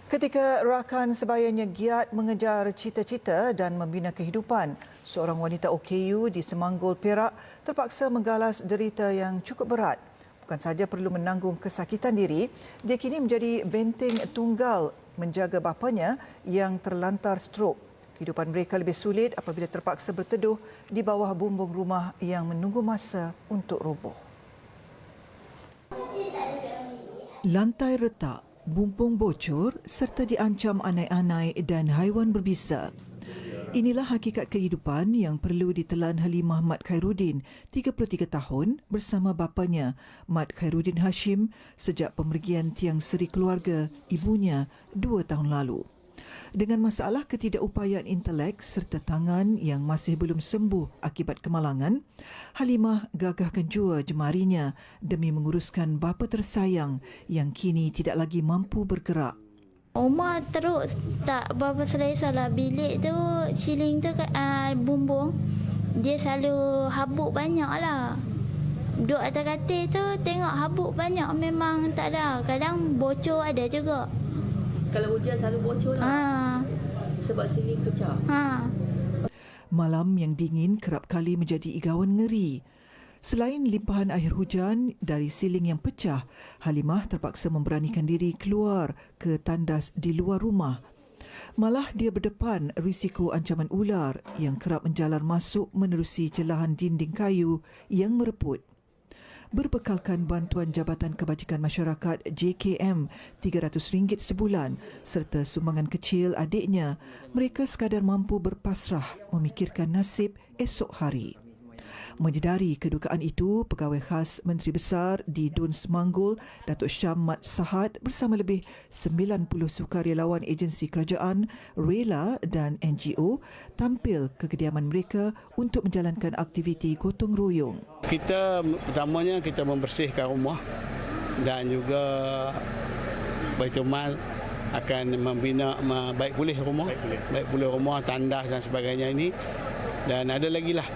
Ketika rakan sebayanya giat mengejar cita-cita dan membina kehidupan, seorang wanita OKU di Semanggol, Perak terpaksa menggalas derita yang cukup berat. Bukan sahaja perlu menanggung kesakitan diri, dia kini menjadi benteng tunggal menjaga bapanya yang terlantar strok. Kehidupan mereka lebih sulit apabila terpaksa berteduh di bawah bumbung rumah yang menunggu masa untuk roboh. Lantai retak, bumbung bocor serta diancam anai-anai dan haiwan berbisa. Inilah hakikat kehidupan yang perlu ditelan Halimah Mat Khairuddin, 33 tahun, bersama bapanya, Mat Khairuddin Hashim, sejak pemergian tiang seri keluarga ibunya 2 tahun lalu. Dengan masalah ketidakupayaan intelek serta tangan yang masih belum sembuh akibat kemalangan, Halimah gagahkan jua jemarinya demi menguruskan bapa tersayang yang kini tidak lagi mampu bergerak. Rumah teruk tak berapa selesa lah. Bilik tu, ceiling tu bumbung. Dia selalu habuk banyak lah. Duduk atas katil tu tengok habuk banyak memang tak ada. Kadang bocor ada juga. Kalau hujan selalu bocor lah. Sebab ceiling pecah. Malam yang dingin kerap kali menjadi igawan ngeri. Selain limpahan air hujan dari siling yang pecah, Halimah terpaksa memberanikan diri keluar ke tandas di luar rumah. Malah dia berdepan risiko ancaman ular yang kerap menjalar masuk menerusi celahan dinding kayu yang mereput. Berbekalkan bantuan Jabatan Kebajikan Masyarakat JKM RM300 sebulan serta sumbangan kecil adiknya, mereka sekadar mampu berpasrah memikirkan nasib esok hari. Menyedari kedukaan itu, Pegawai Khas Menteri Besar di Dun Semanggol, Datuk Syam Mat Sahad bersama lebih 90 sukarelawan agensi kerajaan, rela dan NGO tampil ke kediaman mereka untuk menjalankan aktiviti gotong royong. Pertamanya kita membersihkan rumah dan juga Baitul Mal akan membina baik pulih rumah, tandas dan sebagainya ini. Dan ada lagi lah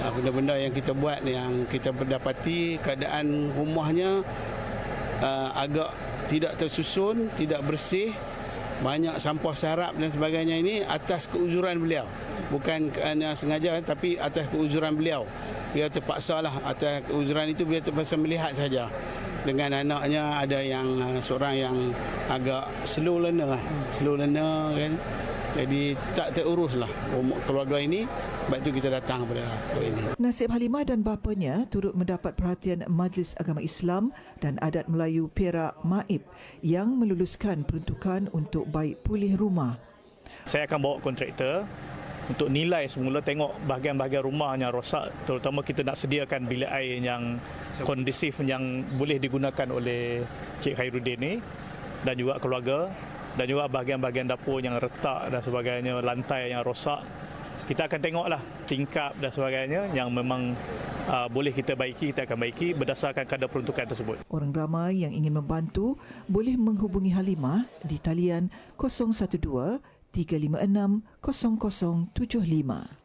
benda-benda yang kita buat yang kita berdapati keadaan rumahnya agak tidak tersusun, tidak bersih, banyak sampah sarap dan sebagainya ini atas keuzuran beliau. Bukan kerana sengaja tapi atas keuzuran beliau. Beliau terpaksa lah atas keuzuran itu, beliau terpaksa melihat saja. Dengan anaknya ada yang seorang yang agak slow learner kan. Jadi tak teruruslah keluarga ini. Sebab itu kita datang pada ini. Nasib Halimah dan bapanya turut mendapat perhatian Majlis Agama Islam dan Adat Melayu Perak MAIP yang meluluskan peruntukan untuk baik pulih rumah. Saya akan bawa kontraktor untuk nilai semula, tengok bahagian-bahagian rumah yang rosak, terutama kita nak sediakan bilik air yang kondusif yang boleh digunakan oleh Cik Khairuddin ni dan juga keluarga, dan juga bahagian-bahagian dapur yang retak dan sebagainya, lantai yang rosak. Kita akan tengoklah tingkap dan sebagainya yang memang boleh kita baiki, kita akan baiki berdasarkan kadar peruntukan tersebut. Orang ramai yang ingin membantu boleh menghubungi Halimah di talian 012 356 0075.